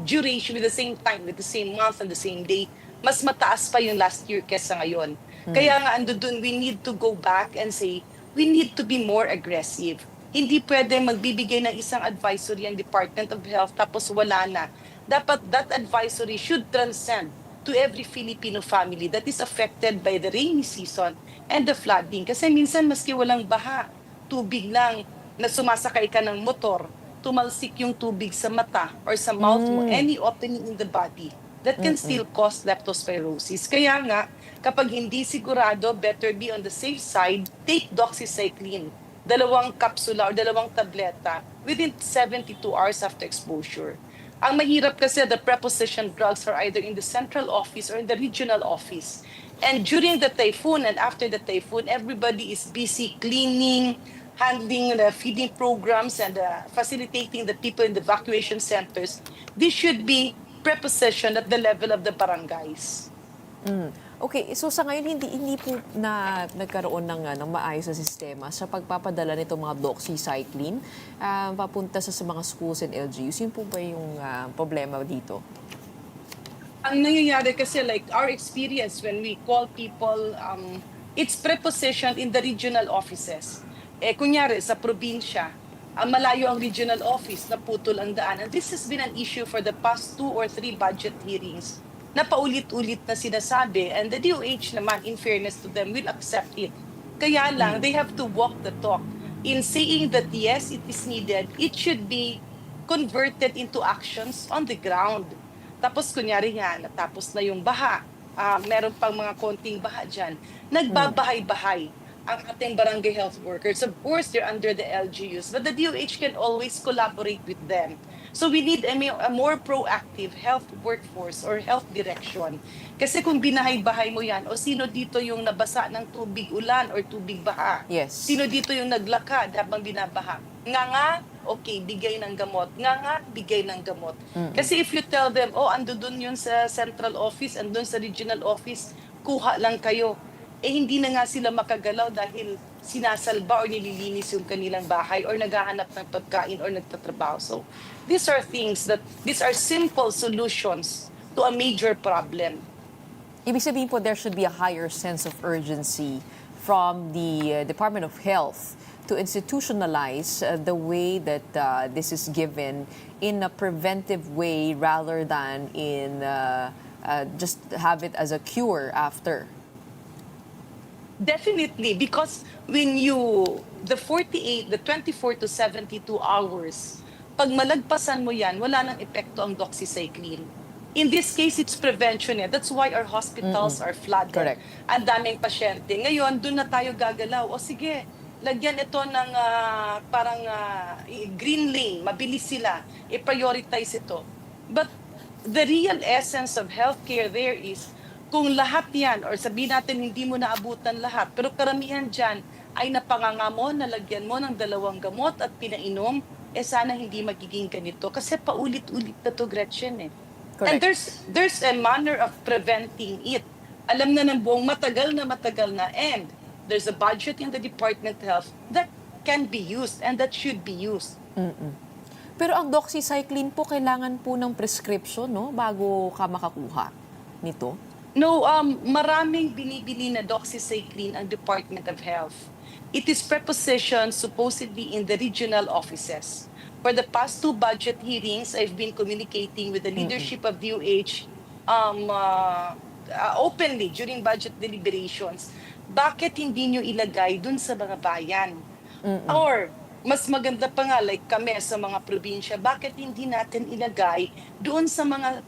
duration, with the same time, with the same month and the same day, mas mataas pa yung last year kesa ngayon. Kaya nga ando dun, we need to go back and say, we need to be more aggressive. Hindi pwede magbibigay ng isang advisory ang Department of Health tapos wala na. Dapat that advisory should transcend to every Filipino family that is affected by the rainy season and the flooding. Kasi minsan maski walang baha, tubig lang na sumasakay ka ng motor, tumalsik yung tubig sa mata or sa mouth mo, any opening in the body, that can still cause leptospirosis. Kaya nga, kapag hindi sigurado, better be on the safe side, take doxycycline, 2 kapsula or 2 tableta within 72 hours after exposure. Ang mahirap kasi the preposition drugs are either in the central office or in the regional office. And during the typhoon and after the typhoon, everybody is busy cleaning, handling the feeding programs, and facilitating the people in the evacuation centers. This should be prepositioned at the level of the barangays. Okay, so sa ngayon hindi po na nagkaroon ng maayos na sistema sa pagpapadala nitong mga doxycycline papunta sa mga schools and LGUs. Yun po ba yung problema dito? Ang nangyayari kasi like our experience when we call people, it's prepositioned in the regional offices. Kunyari sa probinsya, malayo ang regional office, naputol ang daan. And this has been an issue for the past 2 or 3 budget hearings na paulit-ulit na sinasabi, and the DOH naman, in fairness to them, will accept it. Kaya lang, they have to walk the talk. In saying that yes, it is needed, it should be converted into actions on the ground. Tapos kunyari yan, natapos na yung baha, meron pang mga konting baha dyan, nagbabahay-bahay ang ating barangay health workers. Of course, they're under the LGUs, but the DOH can always collaborate with them. So we need a more proactive health workforce or health direction. Kasi kung binahay-bahay mo yan, o sino dito yung nabasa ng tubig ulan or tubig baha? Yes. Sino dito yung naglakad habang binabaha? Nga, okay, bigay ng gamot. Nga, bigay ng gamot. Kasi if you tell them, ando dun yun sa central office, andun sa regional office, kuha lang kayo. Hindi na nga sila makagalaw dahil sinasalba or nililinis yung kanilang bahay or naghahanap ng pagkain or nagtatrabaho. So, these are simple solutions to a major problem. Ibig sabihin po, there should be a higher sense of urgency from the Department of Health to institutionalize the way that this is given in a preventive way rather than in just have it as a cure after. Definitely, because when the 24 to 72 hours, pag malagpasan mo yan, wala nang epekto ang doxycycline. In this case, it's prevention. That's why our hospitals are flooded. Correct. Ang daming pasyente. Ngayon, doon na tayo gagalaw. O sige, lagyan ito ng parang green lane. Mabilis sila. I-prioritize ito. But the real essence of healthcare there is kung lahat yan, or sabihin natin hindi mo naabutan lahat, pero karamihan dyan ay napanganga mo, nalagyan mo ng 2 gamot at pinainom, sana hindi magiging ganito. Kasi paulit-ulit na to, Gretchen. Correct. And there's a manner of preventing it. Alam na ng buong matagal na, and there's a budget in the Department of Health that can be used and that should be used. Pero ang doxycycline po, kailangan po ng prescription, no? Bago ka makakuha nito? No, maraming binibili na doxycycline ang Department of Health. It is prepositioned supposedly in the regional offices. For the past 2 budget hearings, I've been communicating with the leadership of DOH openly during budget deliberations. Bakit hindi nyo ilagay dun sa mga bayan? Or, mas maganda pa nga, like kami sa mga probinsya, bakit hindi natin ilagay doon sa mga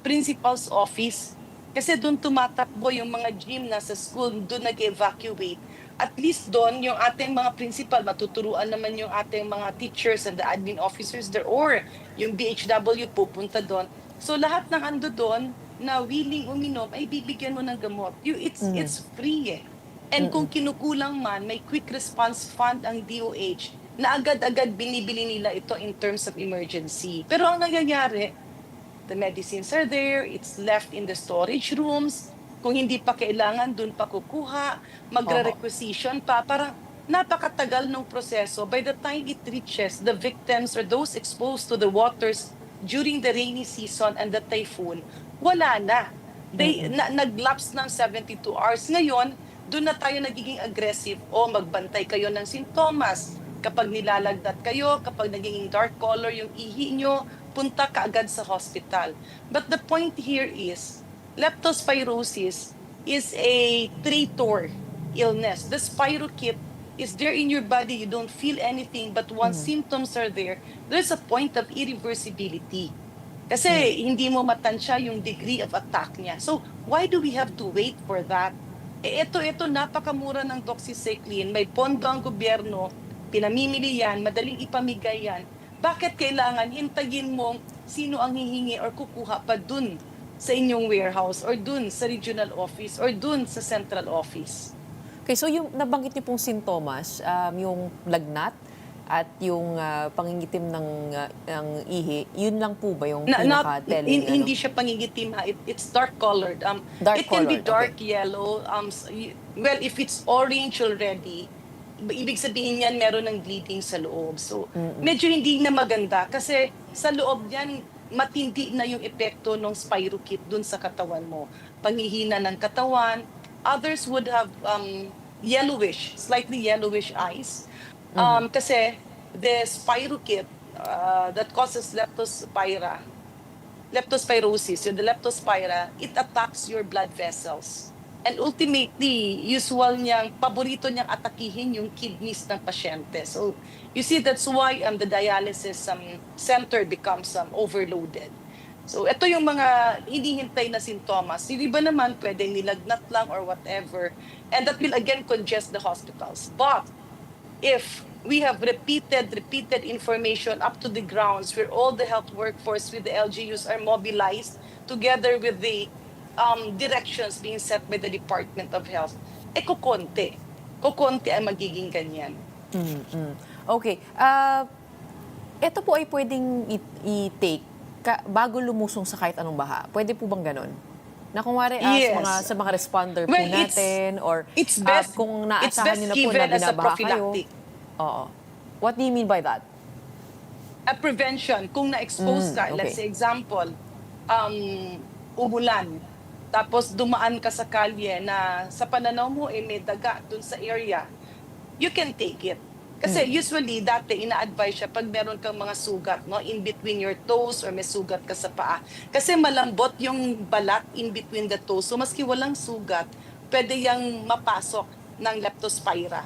principal's office. Kasi doon tumatakbo yung mga gym na sa school, doon nag-evacuate. At least doon, yung ating mga principal, matuturuan naman yung ating mga teachers and the admin officers there, or yung BHW pupunta doon. So lahat ng ando doon na willing uminom, ay bibigyan mo ng gamot. It's free eh. And kung kinukulang man, may quick response fund ang DOH na agad-agad binibili nila ito in terms of emergency. Pero ang nangyayari, the medicines are there, it's left in the storage rooms. Kung hindi pa kailangan, dun pa kukuha, magre-requisition pa. Parang napakatagal ng proseso. By the time it reaches the victims or those exposed to the waters during the rainy season and the typhoon, wala na. Nag-lapse ng 72 hours. Ngayon, doon na tayo nagiging aggressive. O magbantay kayo ng sintomas. Kapag nilalagdat kayo, kapag naging dark color yung ihi nyo, punta kaagad sa hospital. But the point here is, leptospirosis is a traitor illness. The spirokit is there in your body, you don't feel anything, but once symptoms are there, there's a point of irreversibility. Kasi hindi mo matansya yung degree of attack niya. So, why do we have to wait for that? Ito, napakamura ng doxycycline, may pondo ang gobyerno, pinamimili yan, madaling ipamigay yan. Bakit kailangan hintayin mo sino ang hihingi or kukuha pa dun sa inyong warehouse or dun sa regional office or dun sa central office? Okay, so yung nabanggit niyo pong sintomas, yung lagnat at yung pangingitim ng ihi, yun lang po ba yung pinaka-telling? Hindi siya pangingitim, it's dark-colored. It can be dark yellow. Well, if it's orange already, ibig sabihin yan meron ng bleeding sa loob. So, medyo hindi na maganda kasi sa loob yan, matindi na yung epekto ng spirokit dun sa katawan mo. Panghihina ng katawan. Others would have yellowish, slightly yellowish eyes. Kasi the spirokit that causes leptospirosis, the leptospira, it attacks your blood vessels. And ultimately, paborito niyang atakihin yung kidneys ng pasyente. So, you see, that's why the dialysis center becomes overloaded. So, ito yung mga hinihintay na sintomas. Yung iba naman, pwedeng nilagnat lang or whatever. And that will again congest the hospitals. But, if we have repeated information up to the grounds where all the health workforce with the LGUs are mobilized together with the directions being set by the Department of Health, kukonti ang magiging ganyan. Okay. Ito po ay pwedeng i-take bago lumusong sa kahit anong baha. Pwede po bang ganon? Na kung wari sa mga responder po natin or it's best, kung naasahan nyo na po na binabaha kayo. Oo. What do you mean by that? A prevention. Kung na-expose ka, let's say example, umulan, tapos dumaan ka sa kalye na sa pananaw mo may daga dun sa area, you can take it. Kasi usually, dati ina-advise siya pag meron kang mga sugat, no, in between your toes or may sugat ka sa paa. Kasi malambot yung balat in between the toes. So maski walang sugat, pwede yang mapasok ng leptospira.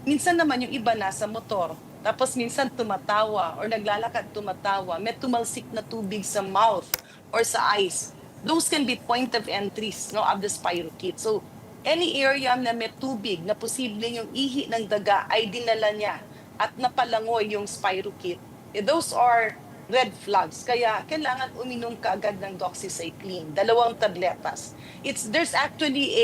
Minsan naman yung iba nasa motor, tapos minsan tumatawa or naglalakad tumatawa, may tumalsik na tubig sa mouth or sa eyes. Those can be point of entries, no, of the spirokit. So, any area na may tubig na posibleng yung ihi ng daga ay dinala niya at napalangoy yung spirokit, those are red flags. Kaya kailangan uminom ka agad ng doxycycline, 2 tabletas. There's actually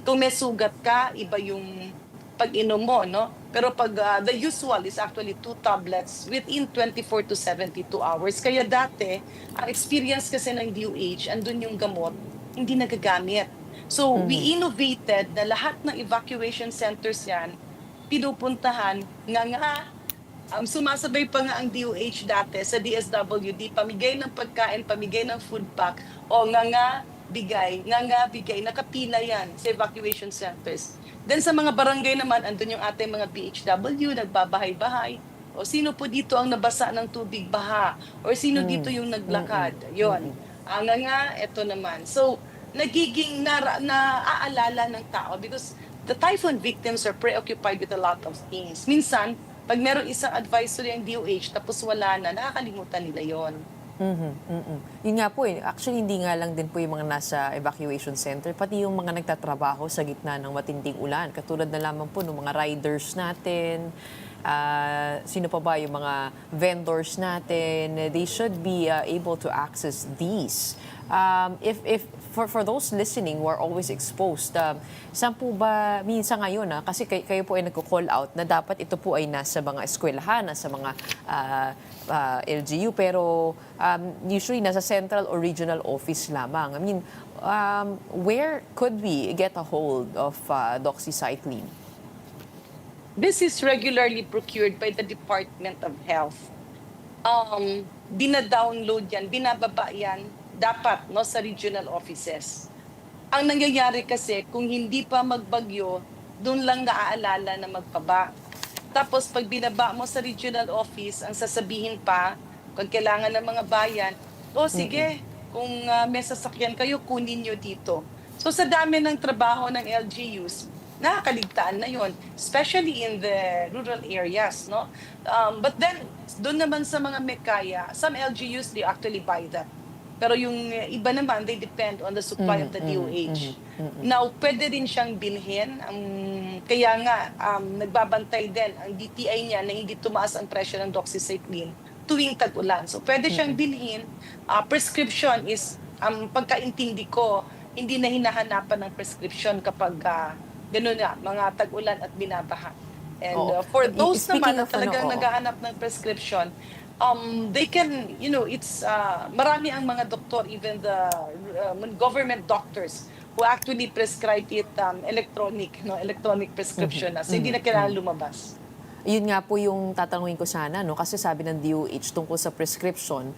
kung may sugat ka, iba yung pag-inom mo, no? Pero pag the usual is actually 2 tablets within 24 to 72 hours. Kaya dati, ang experience kasi ng DOH, andun yung gamot, hindi nagagamit. So, we innovated na lahat ng evacuation centers yan, pinupuntahan, sumasabay pa nga ang DOH dati sa DSWD, pamigay ng pagkain, pamigay ng food pack, bigay, nakapila yan sa evacuation centers. Then sa mga barangay naman, andun yung ating mga BHW, nagbabahay-bahay. O sino po dito ang nabasa ng tubig baha? O sino dito yung naglakad? Yun. Ito naman. So, nagiging naaalala ng tao because the typhoon victims are preoccupied with a lot of things. Minsan, pag meron isang advisory ang DOH tapos wala na, nakakalimutan nila yon. Yun nga po actually hindi nga lang din po yung mga nasa evacuation center, pati yung mga nagtatrabaho sa gitna ng matinding ulan. Katulad na lamang po ng mga riders natin, sino pa ba yung mga vendors natin, they should be able to access these. If for those listening who are always exposed, saan po ba, minsan ngayon, kasi kayo po ay nagko-call out na dapat ito po ay nasa mga eskwelahan, nasa mga LGU, pero usually nasa central or regional office lamang. I mean, where could we get a hold of doxycycline? This is regularly procured by the Department of Health. Bina-download yan, binababa yan, dapat sa regional offices. Ang nangyayari kasi, kung hindi pa magbagyo, doon lang naaalala na magpaba. Tapos pag binaba mo sa regional office, ang sasabihin pa, kung kailangan ng mga bayan, sige, kung may sasakyan kayo, kunin nyo dito. So sa dami ng trabaho ng LGUs, nakakaligtaan na yon, especially in the rural areas, no? But then, doon naman sa mga Mekaya, some LGUs, they actually buy that. Pero yung iba naman, they depend on the supply of the DOH. Now, pwede rin siyang bilhin. Kaya nga, nagbabantay din ang DTI niya na hindi tumaas ang presyo ng doxycycline tuwing tag-ulan. So, pwede siyang bilhin. Prescription is, pagkaintindi ko, hindi na hinahanapan ng prescription kapag ganun na, mga tag-ulan at binabaha. And for those naman na talagang naghahanap ng prescription, they can, it's, marami ang mga doktor, even the government doctors who actually prescribe it electronic prescription na. So, hindi na kailangan lumabas. Yun nga po yung tatanungin ko sana, kasi sabi ng DOH tungkol sa prescription,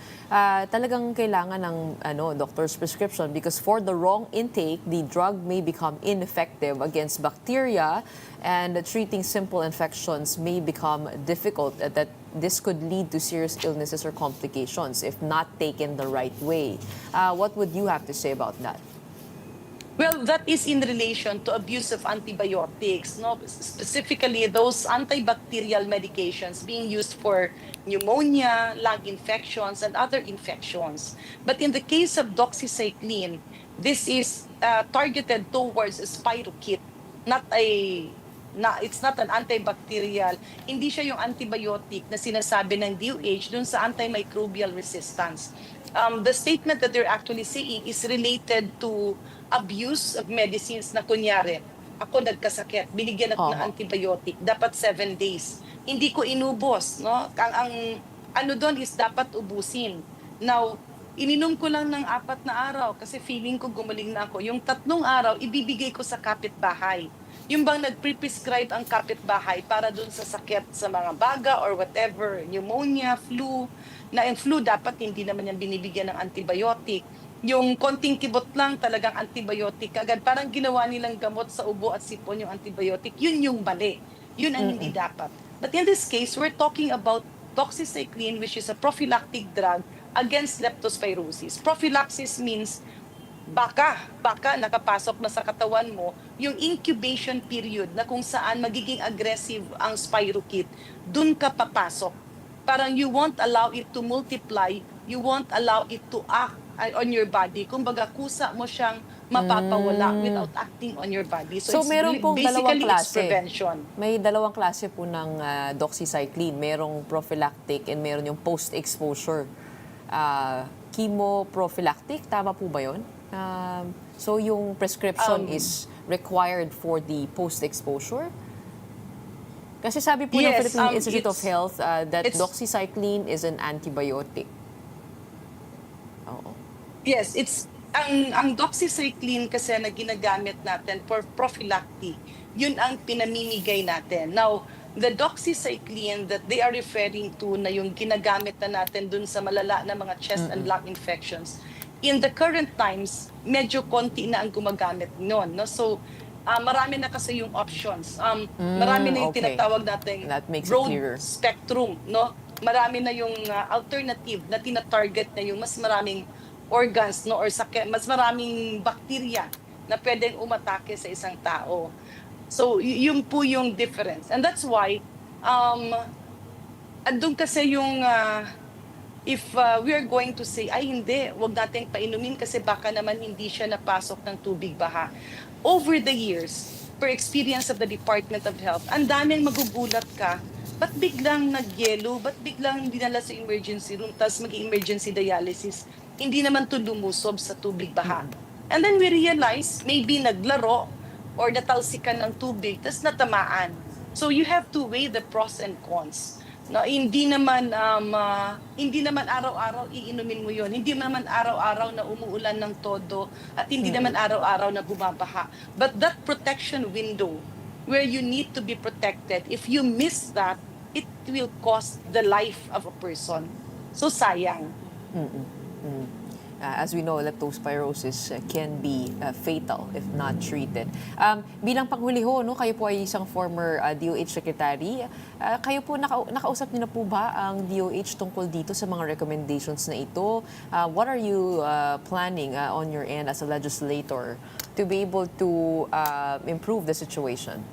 talagang kailangan ng doctor's prescription because for the wrong intake, the drug may become ineffective against bacteria and treating simple infections may become difficult. That this could lead to serious illnesses or complications if not taken the right way. What would you have to say about that? Well, that is in relation to abuse of antibiotics, specifically those antibacterial medications being used for pneumonia, lung infections, and other infections. But in the case of doxycycline, this is targeted towards a spirochete, it's not an antibacterial. Hindi siya yung antibiotic na sinasabi ng DOH dun sa antimicrobial resistance. The statement that they're actually saying is related to abuse of medicines na kunyari, ako nagkasakit, binigyan ako ng antibiotic, dapat 7 days. Hindi ko inubos, Ang ano doon is dapat ubusin. Now, ininom ko lang ng 4 na araw kasi feeling ko gumaling na ako. Yung 3 araw, ibibigay ko sa kapitbahay. Yung bang nagpre-prescribe ang kapitbahay para doon sa sakit sa mga baga or whatever, pneumonia, flu, na yung flu dapat hindi naman yan binibigyan ng antibiotic. Yung konting kibot lang talagang antibiotic agad. Parang ginawa nilang gamot sa ubo at sipon yung antibiotic. Yun yung mali. Yun ang hindi dapat. But in this case, we're talking about doxycycline, which is a prophylactic drug against leptospirosis. Prophylaxis means baka nakapasok na sa katawan mo yung incubation period na kung saan magiging aggressive ang spirochete, dun ka papasok. Parang you won't allow it to multiply, you won't allow it to act on your body. Kumbaga, kusa mo siyang mapapawala without acting on your body. So meron pong dalawang klase. It's prevention. May dalawang klase po ng doxycycline. Merong prophylactic and meron yung post-exposure. Chemoprophylactic, tama po ba yun? So yung prescription is required for the post-exposure? Kasi sabi po ng Philippine Institute of Health that doxycycline is an antibiotic. Yes, it's ang doxycycline kasi na ginagamit natin for prophylactic. Yun ang pinamimigay natin. Now, the doxycycline that they are referring to na yung ginagamit na natin dun sa malala na mga chest and lung infections, in the current times, medyo konti na ang gumagamit nun. So, marami na kasi yung options. Marami na yung tinatawag nating broad spectrum. Marami na yung alternative na tina-target na yung mas maraming organs or mas maraming bacteria na pwedeng umatake sa isang tao. So, yun po yung difference. And that's why, andun kasi yung if we are going to say, ay hindi, wag nating painumin kasi baka naman hindi siya napasok ng tubig baha. Over the years, per experience of the Department of Health, ang daming magugulat ka, ba't biglang nagyelo, ba't biglang dinala sa emergency room, tapos mag-emergency dialysis, hindi naman to lumusob sa tubig baha. And then we realize, maybe naglaro or natalsikan ng tubig, tapos natamaan. So you have to weigh the pros and cons. No, hindi naman araw-araw iinumin mo 'yon. Hindi naman araw-araw na umuulan ng todo at hindi naman araw-araw na bumabaha. But that protection window where you need to be protected, if you miss that, it will cost the life of a person. So sayang. As we know, leptospirosis can be fatal if not treated. Bilang panghuli ho, no, kayo po ay isang former DOH secretary. Kayo po, nakausap niyo na po ba ang DOH tungkol dito sa mga recommendations na ito? What are you planning on your end as a legislator to be able to improve the situation?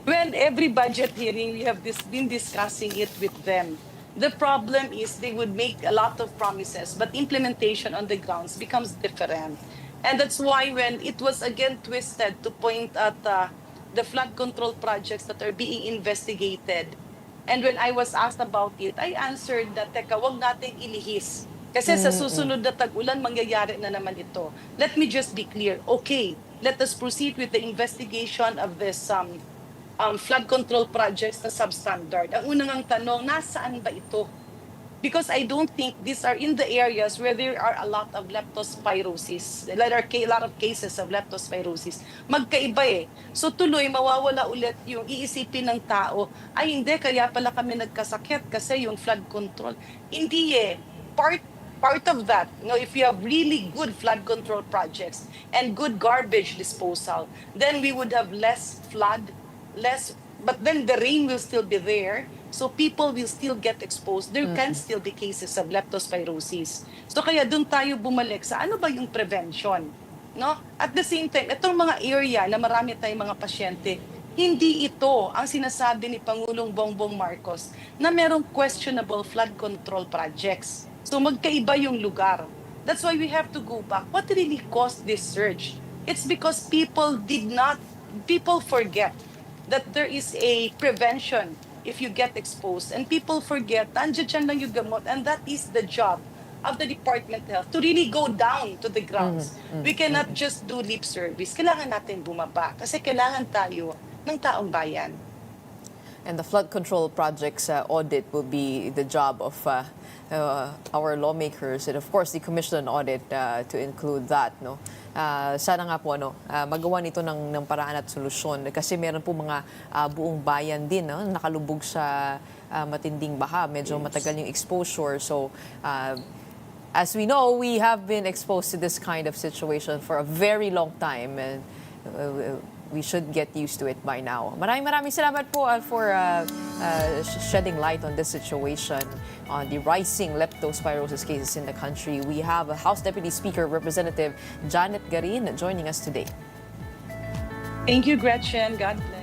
Well, every budget hearing, we have been discussing it with them. The problem is they would make a lot of promises, but implementation on the grounds becomes different. And that's why when it was again twisted to point at the flood control projects that are being investigated, and when I was asked about it, I answered that, teka, wag nating ilihis. Kasi sa susunod na tag-ulan, mangyayari na naman ito. Let me just be clear. Okay, let us proceed with the investigation of this flood control projects na substandard. Ang unang tanong, nasaan ba ito? Because I don't think these are in the areas where there are a lot of leptospirosis. There are a lot of cases of leptospirosis. Magkaiba eh. So tuloy, mawawala ulit yung iisipin ng tao, ay hindi, kaya pala kami nagkasakit kasi yung flood control. Hindi eh. Part of that, if you have really good flood control projects and good garbage disposal, then we would have less flood, but then the rain will still be there, so people will still get exposed. There can still be cases of leptospirosis. So kaya doon tayo bumalik sa ano ba yung prevention, no? At the same time, itong mga area na marami tayong mga pasyente, hindi ito ang sinasabi ni Pangulong Bongbong Marcos na merong questionable flood control projects. So magkaiba yung lugar. That's why we have to go back. What really caused this surge? It's because people forget that there is a prevention if you get exposed. And people forget, nandiyan dyan lang yung gamot. And that is the job of the Department of Health, to really go down to the grounds. We cannot just do lip service. Kailangan natin bumaba. Kasi kailangan tayo ng taong bayan. And the flood control projects audit will be the job of our lawmakers, and of course the commission on audit to include that, no. Sana nga po magawa nito ng paraan at solusyon kasi meron po mga buong bayan din nakalubog sa matinding baha, medyo matagal yung exposure. So as we know, we have been exposed to this kind of situation for a very long time, and we should get used to it by now. Maraming salamat po for shedding light on this situation, on the rising leptospirosis cases in the country. We have House Deputy Speaker Representative Janet Garin joining us today. Thank you, Gretchen. God bless.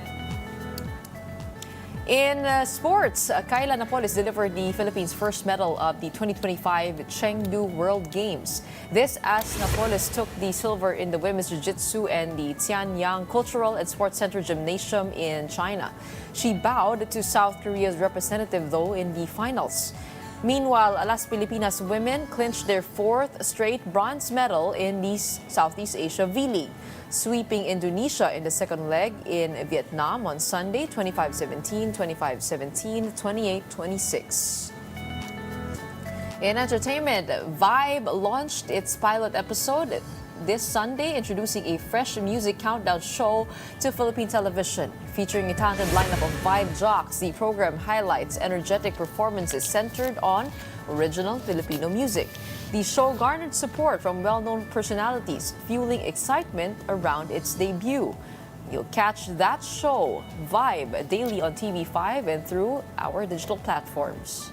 In sports, Kayla Napoles delivered the Philippines' first medal of the 2025 Chengdu World Games. This as Napoles took the silver in the women's jiu-jitsu and the Tianyang Cultural and Sports Center Gymnasium in China. She bowed to South Korea's representative, though, in the finals. Meanwhile, Las Pilipinas women clinched their fourth straight bronze medal in the Southeast Asia V-League, sweeping Indonesia in the second leg in Vietnam on Sunday, 25-17, 25-17, 28-26. In entertainment, Vibe launched its pilot episode this Sunday, introducing a fresh music countdown show to Philippine television. Featuring a talented lineup of Vibe jocks, the program highlights energetic performances centered on original Filipino music. The show garnered support from well-known personalities, fueling excitement around its debut. You'll catch that show, Vibe, daily on TV5 and through our digital platforms.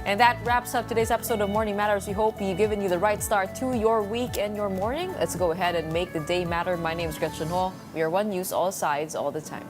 And that wraps up today's episode of Morning Matters. We hope we've given you the right start to your week and your morning. Let's go ahead and make the day matter. My name is Gretchen Ho. We are One News, all sides, all the time.